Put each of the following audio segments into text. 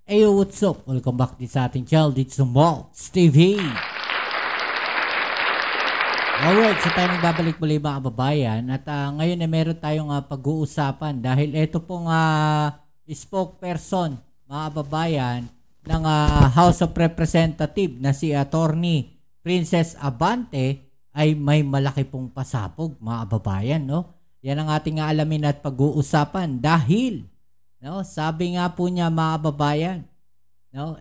Ayo, what's up? Welcome back din sa ating channel dito sa Maltz TV. Alright, so tayo nagbabalik muli mga kababayan. At ngayon ay meron tayong pag-uusapan dahil ito pong spokesperson mga kababayan ng House of Representatives na si Attorney Princess Abante ay may malaki pong pasabog mga kababayan, no? Yan ang ating alamin at pag-uusapan dahil sabi nga po niya mga kababayan,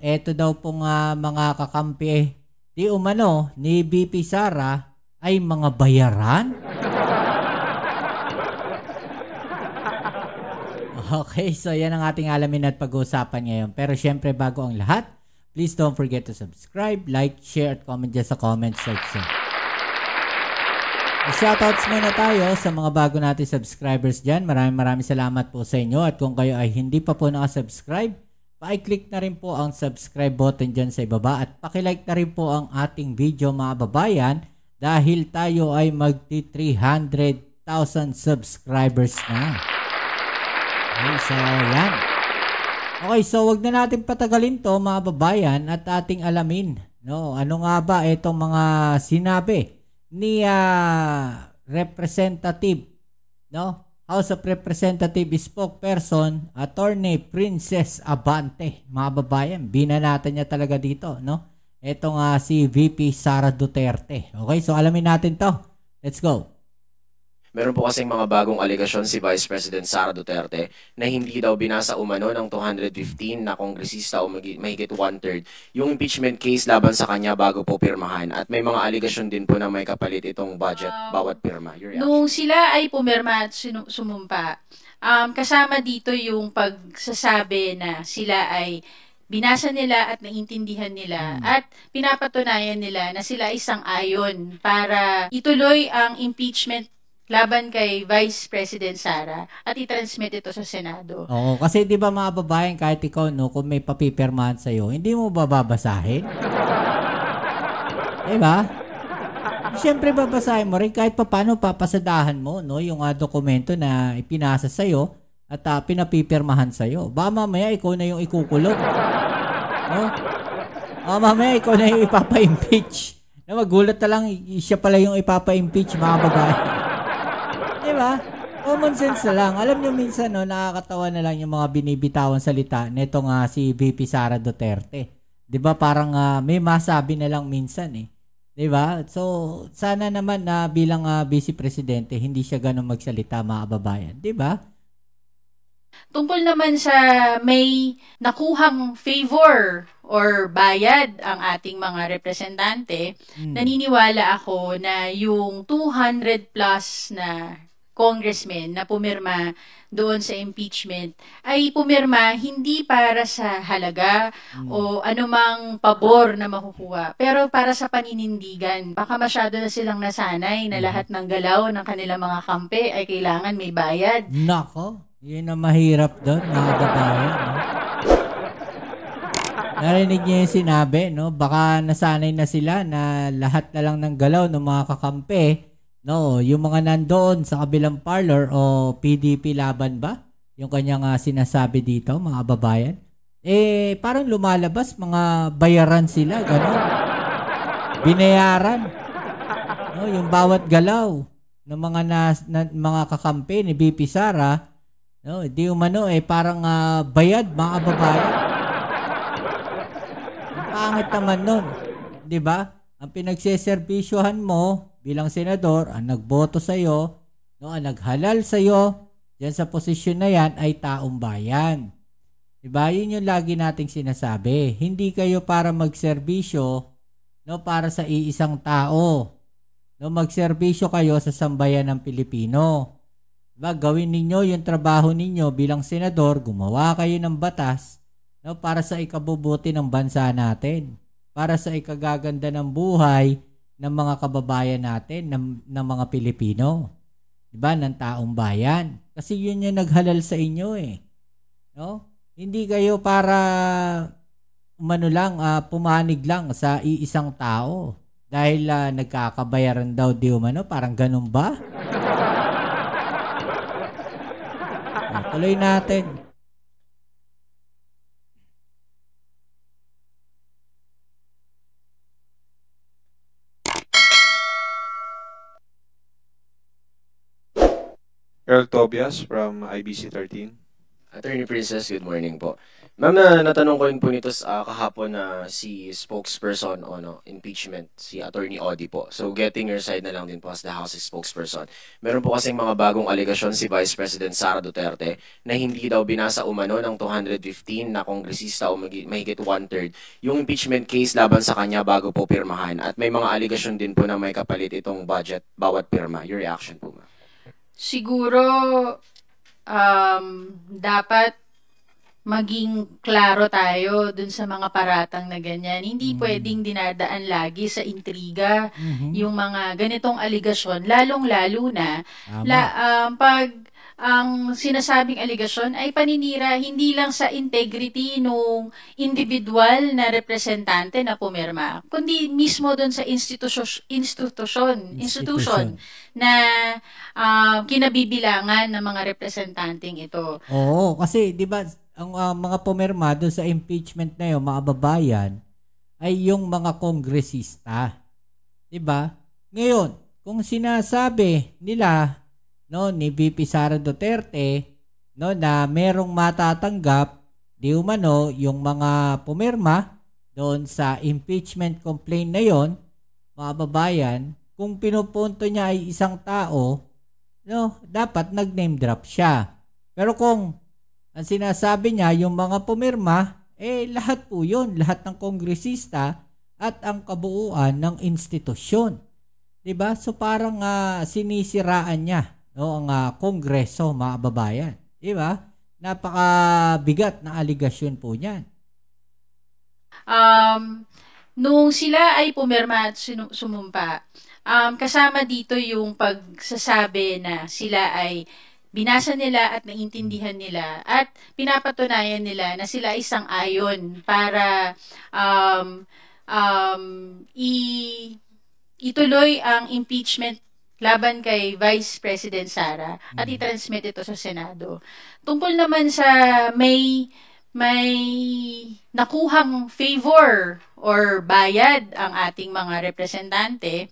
eto daw pong mga kakampi di umano ni VP Sara ay mga bayaran. Okay, so yan ang ating alamin at pag-uusapan ngayon. Pero syempre bago ang lahat, please don't forget to subscribe, like, share at comment dyan sa comment section. Shoutouts muna tayo sa mga bago natin subscribers dyan. Maraming salamat po sa inyo. At kung kayo ay hindi pa po nakasubscribe, pa-click na rin po ang subscribe button dyan sa ibaba. At pakilike na rin po ang ating video mga babayan dahil tayo ay magti 300,000 subscribers na. Okay, so yan. Okay, so wag na natin patagalin to mga babayan at ating alamin. Ano nga ba itong mga sinabi ni Representative, House of Representatives spokesperson Attorney Princess Abante. Mga babayan, binanatan niya talaga dito, Etong si VP Sara Duterte. Okay, so alamin natin to. Let's go. Meron po kasing mga bagong aligasyon si Vice President Sara Duterte na hindi daw binasa umano ng 215 na kongresista o mahigit 1/3 yung impeachment case laban sa kanya bago po pirmahan. At may mga aligasyon din po na may kapalit itong budget bawat pirma. Nung sila ay pumirma at sumumpa, kasama dito yung pagsasabi na sila ay binasa nila at naintindihan nila at pinapatunayan nila na sila isang ayon para ituloy ang impeachment laban kay Vice President Sara at i-transmit ito sa Senado. Oo, kasi 'di ba mga babaeng, kahit ikaw kung may papipirmahan sa iyo, hindi mo babasahin? 'Di ba? Siyempre babasahin mo rin kahit paano papasadahan mo yung dokumento na ipinasa sa iyo at pinapipirmahan sa iyo. Ba mamaya ikaw na yung ikukulong. Mamaya ikaw na yung ipapa-impeach. Magulat na lang siya pala yung ipapa-impeach mga babae. Diba? Common sense na lang. Alam nyo minsan, nakakatawa na lang yung mga binibitawan salita nitong si VP Sara Duterte. Diba? Parang may masabi na lang minsan eh. Diba? So, sana naman na bilang Vice Presidente, hindi siya ganun magsalita mga kababayan. Diba? Tungkol naman sa may nakuhang favor or bayad ang ating mga representante, naniniwala ako na yung 200 plus na congressmen na pumirma doon sa impeachment ay pumirma hindi para sa halaga o anumang pabor na makukuha, pero para sa paninindigan. Baka masyado na silang nasanay na lahat ng galaw ng kanilang mga kampe ay kailangan may bayad. Nako, yun ang mahirap doon, mga babae. Narinig niyo yung sinabi, baka nasanay na sila na lahat na lang ng galaw ng mga kakampi, yung mga nandoon sa kabilang parlor o PDP laban ba? Yung kanyang sinasabi dito, mga babayan. Parang lumalabas, mga bayaran sila, gano'n. Binayaran. Yung bawat galaw ng mga kakampi ni VP Sara, di umano, parang bayad, mga babayan. Ang pangit naman nun. Diba? Ang pinagseservisyohan mo bilang senador, ang nagboto sa'yo, ang naghalal sa'yo, dyan sa posisyon na yan ay taong bayan. Diba? Yun yung lagi nating sinasabi. Hindi kayo para magserbisyo, para sa iisang tao. Magserbisyo kayo sa sambayan ng Pilipino. Diba? Gawin ninyo yung trabaho ninyo bilang senador, gumawa kayo ng batas, para sa ikabubuti ng bansa natin. Para sa ikagaganda ng buhay ng mga kababayan natin, ng mga Pilipino. Diba? Ng taong bayan. Kasi yun yung naghalal sa inyo eh. Hindi kayo para pumanig lang sa iisang tao. Dahil nagkakabayaran daw di umano. Parang ganun ba? Tuloy natin. Earl Tobias from IBC 13. Attorney Princess, good morning po. Ma'am, natanong ko rin po nito kahapon na si spokesperson o impeachment, si Attorney Odi po. So getting your side na lang din po as the House's spokesperson. Meron po kasing mga bagong aligasyon si Vice President Sara Duterte na hindi daw binasa umano ng 215 na kongresista o mahigit one-third yung impeachment case laban sa kanya bago po pirmahan. At may mga aligasyon din po na may kapalit itong budget bawat pirma. Your reaction po, ma'am? Siguro, dapat maging klaro tayo dun sa mga paratang na ganyan. Hindi pwedeng dinadaan lagi sa intriga yung mga ganitong aligasyon, lalong-lalo na pag ang sinasabing aligasyon ay paninira hindi lang sa integrity nung individual na representante na pumirma, kundi mismo doon sa institution na kinabibilangan ng mga representanteng ito. Oo, kasi 'di ba ang mga pumirma doon sa impeachment na 'yon, mga babayan, ay yung mga kongresista. 'Di ba? Ngayon, kung sinasabi nila ni VP Sara Duterte na merong matatanggap di umano yung mga pumirma doon sa impeachment complaint na yon, mga babayan, kung pinupunto niya ay isang tao, dapat nag-name drop siya. Pero kung ang sinasabi niya yung mga pumirma, lahat po yun, lahat ng kongresista at ang kabuuan ng institusyon. 'Di ba? So parang sinisiraan niya ang kongreso, mga babayan. Diba? Napakabigat na aligasyon po niyan. Nung sila ay pumirma at sumumpa, kasama dito yung pagsasabi na sila ay binasa nila at naintindihan nila at pinapatunayan nila na sila ay sang-ayon para ituloy ang impeachment laban kay Vice President Sara at i-transmit ito sa Senado. Tungkol naman sa may nakuhang favor or bayad ang ating mga representante,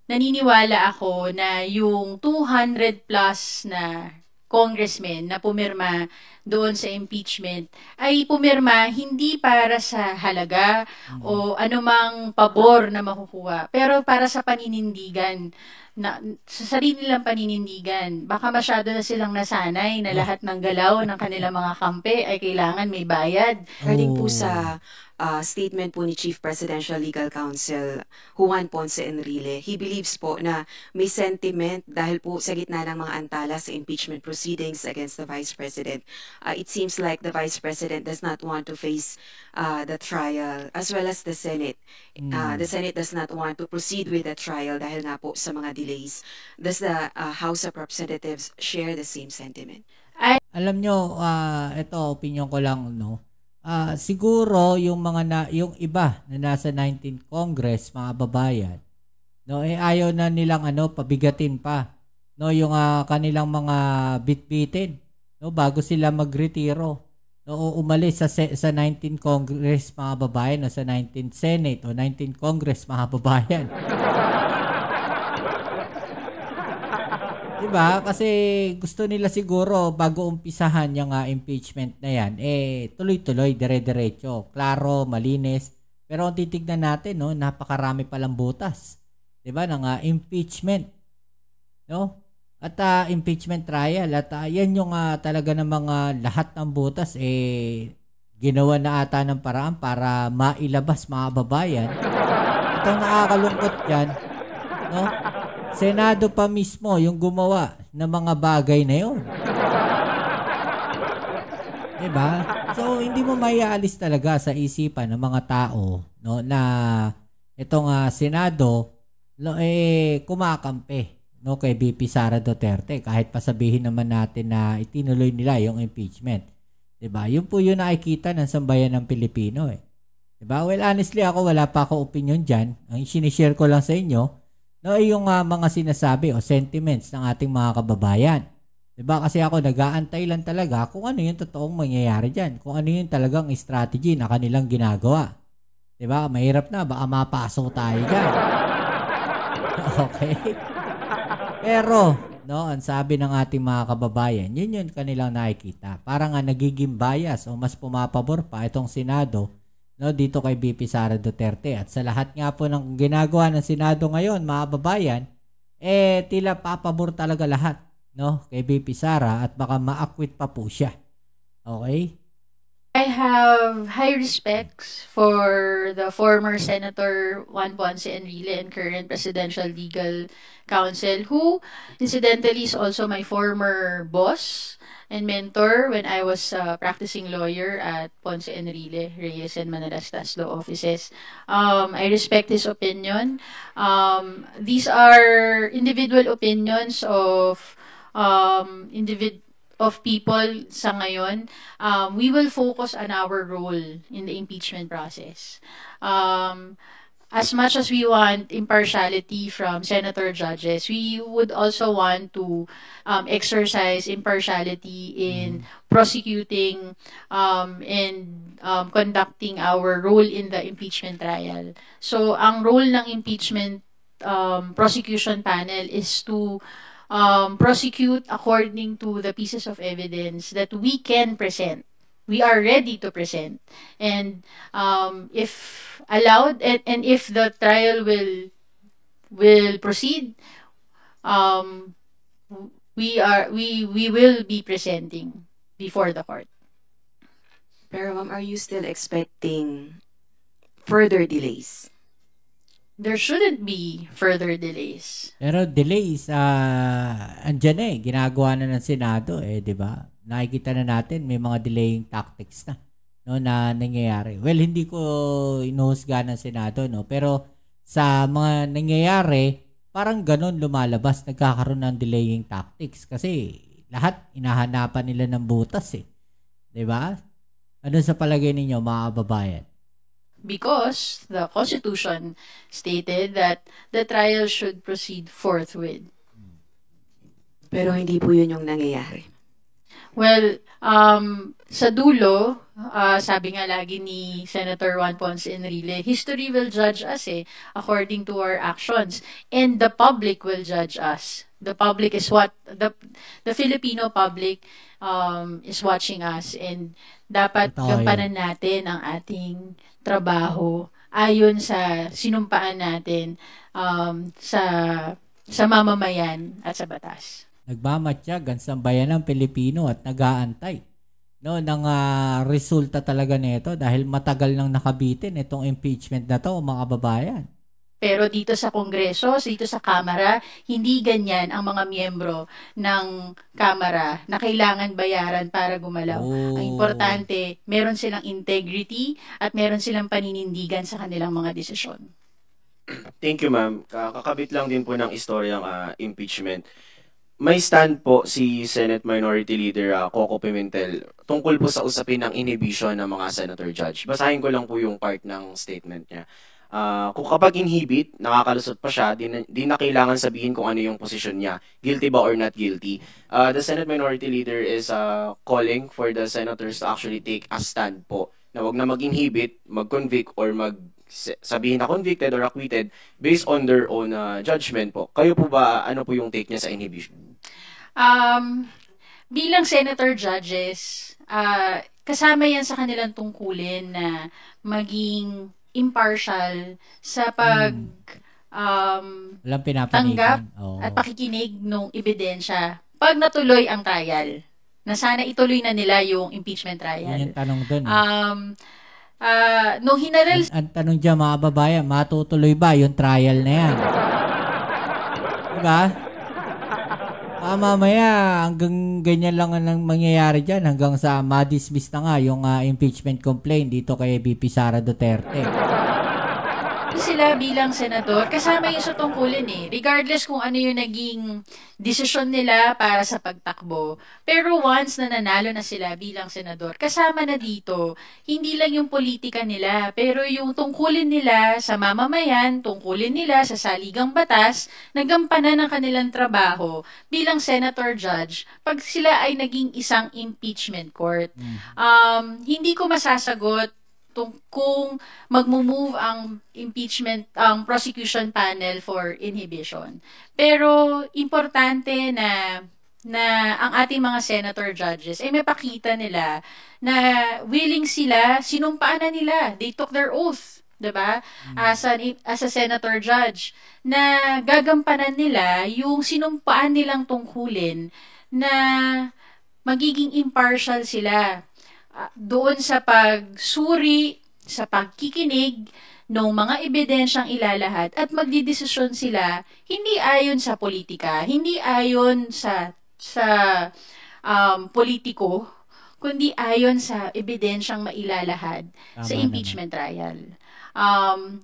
naniniwala ako na yung 200 plus na congressmen na pumirma doon sa impeachment ay pumirma hindi para sa halaga o anumang pabor na makukuha, pero para sa paninindigan, sa sarili nilang paninindigan. Baka masyado na silang nasanay na lahat ng galaw ng kanilang mga kampe ay kailangan may bayad. Regarding po sa statement po ni Chief Presidential Legal Counsel Juan Ponce Enrile, he believes po na may sentiment dahil po sa gitna ng mga antala sa impeachment proceedings against the Vice President. It seems like the Vice President does not want to face the trial as well as the Senate. The Senate does not want to proceed with the trial dahil nga po sa mga delays. Does the House of Representatives share the same sentiment? Alam nyo, ito opinion ko lang, siguro yung yung iba na nasa 19th Congress, mga babayan, ayaw na nilang pabigatin pa yung kanilang mga bitbitin bago sila magretiro umalis sa 19th Congress, mga babayan, sa 19th Senate o 19th Congress, mga babayan. Diba? Kasi gusto nila siguro bago umpisahan yung impeachment na yan, tuloy-tuloy, dire-diretso, klaro, malinis. Pero kung titignan natin, napakarami palang butas. Diba? Ng impeachment. At impeachment trial. At yan yung talaga ng mga lahat ng butas, ginawa na ata ng paraan para mailabas, mga babayan. At ang nakakalungkot yan, Senado pa mismo yung gumawa ng mga bagay na yun. Diba? So, hindi mo maiaalis talaga sa isipan ng mga tao na itong Senado kumakampi kay VP Sara Duterte kahit pasabihin naman natin na itinuloy nila yung impeachment. Diba? Yun po yun nakikita ng sambayan ng Pilipino. Diba? Well, honestly, wala pa ako opinion dyan. Ang sinishare ko lang sa inyo, yung mga sinasabi o sentiments ng ating mga kababayan. Diba? Kasi ako nag-aantay lang talaga kung ano yung totoong mangyayari dyan. Kung ano yung talagang strategy na kanilang ginagawa. Diba? Mahirap na. Baka mapasok tayo dyan. Okay? Pero, no, ang sabi ng ating mga kababayan, yun kanilang nakikita. Parang nga nagiging bias o mas pumapabor pa itong Senado, no, dito kay VP Sara Duterte. At sa lahat nga po ng ginagawa ng Senado ngayon, mga kababayan, tila papabor talaga lahat, no, kay VP Sara at baka ma-acquit pa po siya. Okay? I have high respects for the former Senator Juan Ponce Enrile and current Presidential Legal Counsel, who incidentally is also my former boss and mentor when I was practicing lawyer at Ponce Enrile, Reyes and Manalastas Law Offices. I respect his opinion. These are individual opinions of people sa ngayon. We will focus on our role in the impeachment process. As much as we want impartiality from senator judges, we would also want to exercise impartiality in prosecuting and conducting our role in the impeachment trial. So, ang role ng impeachment prosecution panel is to prosecute according to the pieces of evidence that we can present. We are ready to present. And if allowed, and if the trial will proceed, we will be presenting before the court. Pero ma'am, are you still expecting further delays? There shouldn't be further delays. Pero delays, andyan ginagawa na ng Senado, di ba? Nakikita na natin, may mga delaying tactics na, no, na nangyayari. Well, hindi ko inuhusga ng Senado, no? Pero sa mga nangyayari, parang ganun lumalabas, nagkakaroon ng delaying tactics. Kasi lahat, inahanapan nila ng butas, di ba? Ano sa palagay ninyo, mga kababayan? Because the Constitution stated that the trial should proceed forthwith. Pero hindi po yun yung nangyayari. Well, sa dulo, sabi nga lagi ni Senator Juan Ponce Enrile, history will judge us according to our actions. And the public will judge us. The public is what, the Filipino public is watching us. And dapat gampanan natin ang ating trabaho ayon sa sinumpaan natin sa mamamayan at sa batas. Nagmamatsyag ang sambayan ng Pilipino at nag-aantay, no, ng resulta talaga nito dahil matagal nang nakabitin itong impeachment na to, mga kababayan. Pero dito sa Kongreso, dito sa Kamara, hindi ganyan ang mga miyembro ng Kamara na kailangan bayaran para gumalaw. Ang importante, meron silang integrity at meron silang paninindigan sa kanilang mga desisyon. Thank you, ma'am. Kakabit lang din po ng istoryang impeachment. May stand po si Senate Minority Leader Coco Pimentel tungkol po sa usapin ng inhibition ng mga senator judge. Basahin ko lang po yung part ng statement niya. Kung kapag inhibit, nakakalusot pa siya, di na kailangan sabihin kung ano yung posisyon niya. Guilty ba or not guilty? The Senate Minority Leader is calling for the senators to actually take a stand po na wag na mag-inhibit, mag-convict or sabihin na convicted or acquitted based on their own judgment po. Kayo po ba, ano po yung take niya sa inhibition? Bilang senator judges, kasama yan sa kanilang tungkulin na maging impartial sa tanggap at pakikinig ng ebidensya pag natuloy ang trial. Na sana ituloy na nila yung impeachment trial. Yan yung tanong dun. Nung hinaral... Ang tanong dyan, mga babayan, matutuloy ba yung trial na yan? Diba? Mamaya, hanggang ganyan lang ang mangyayari dyan, hanggang sa ma-dismiss na nga yung impeachment complaint dito kay VP Sara Duterte. Sila bilang senador, kasama yung sa tungkulin regardless kung ano yung naging desisyon nila para sa pagtakbo. Pero once na nanalo na sila bilang senador, kasama na dito, hindi lang yung politika nila, pero yung tungkulin nila sa mamamayan, tungkulin nila sa saligang batas, nagampanan ng kanilang trabaho bilang senator judge pag sila ay naging isang impeachment court. Hindi ko masasagot kung magmo-move ang prosecution panel for inhibition. Pero importante na ang ating mga senator judges ay may pakita nila na willing sila, sinumpaan na nila, they took their oath, 'di ba? As a senator judge, na gagampanan nila yung sinumpaan nilang tungkulin na magiging impartial sila doon sa pagsuri, sa pagkikinig ng mga ebidensyang ilalahad at magdidesisyon sila hindi ayon sa politika, hindi ayon sa politiko, kundi ayon sa ebidensyang mailalahad sa impeachment trial.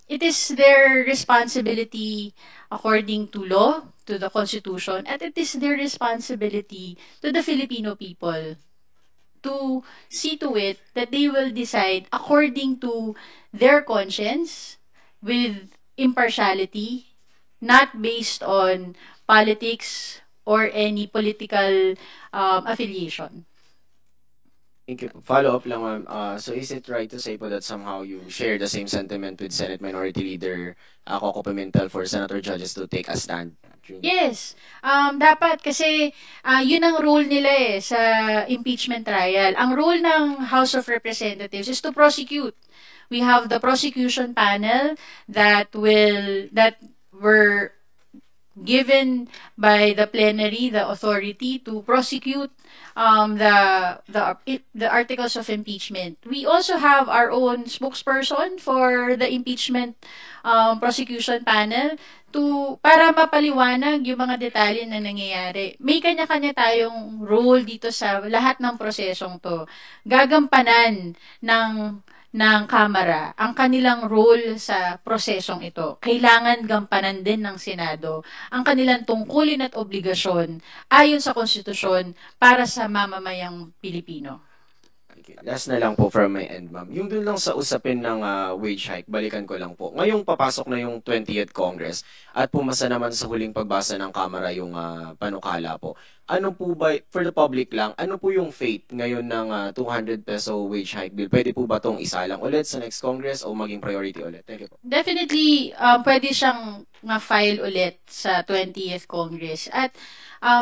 It is their responsibility according to law, to the Constitution, at it is their responsibility to the Filipino people to see to it that they will decide according to their conscience with impartiality, not based on politics or any political affiliation. Thank you. Follow up lang, ma'am. So is it right to say po that somehow you share the same sentiment with Senate Minority Leader Coco Pimentel for senator judges to take a stand? Yes. Dapat kasi yun ang role nila sa impeachment trial. Ang role ng House of Representatives is to prosecute. We have the prosecution panel that were given by the plenary the authority to prosecute the articles of impeachment. We also have our own spokesperson for the impeachment prosecution panel para mapaliwanag yung mga detalye na nangyayari. May kanya-kanya tayong role dito sa lahat ng prosesong to. Gagampanan ng Kamara ang kanilang role sa prosesong ito. Kailangan gampanan din ng Senado ang kanilang tungkulin at obligasyon ayon sa konstitusyon para sa mamamayang Pilipino. Okay. Last na lang po from my end, ma'am. Yung dun lang sa usapin ng wage hike, balikan ko lang po. Ngayong papasok na yung 20th Congress at pumasa naman sa huling pagbasa ng Kamara yung panukala po. Ano po ba, for the public lang, ano po yung fate ngayon ng 200 peso wage hike bill? Pwede po ba itong isalang ulit sa next Congress o maging priority ulit? Thank you po. Definitely, pwede siyang ma-file ulit sa 20th Congress. At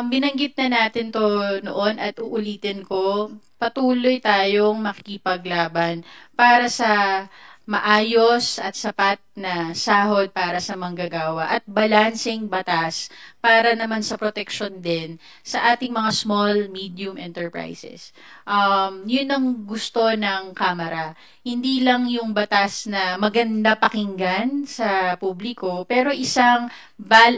binanggit na natin to noon at uulitin ko, patuloy tayong makikipaglaban para sa maayos at sapat na sahod para sa manggagawa at balancing batas para naman sa protection din sa ating mga small, medium enterprises. Yun ang gusto ng Kamara. Hindi lang yung batas na maganda pakinggan sa publiko, pero isang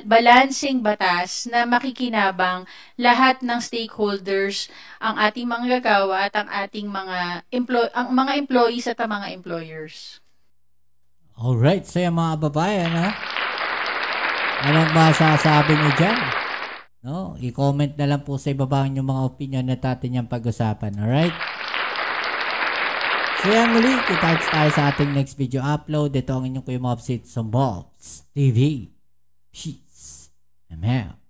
balancing batas na makikinabang lahat ng stakeholders, ang ating manggagawa at ang ating mga employees at ang mga employers. Alright, so yung mga babayan, ha? Anong masasabi niyo dyan? No? I-comment na lang po sa ibaba yung mga opinion na natin yung pag-usapan. Alright? So yan muli, kita-kits tayo sa ating next video upload. Ito ang inyong Kuya Mobsit sa Mobs TV. Peace. Amen.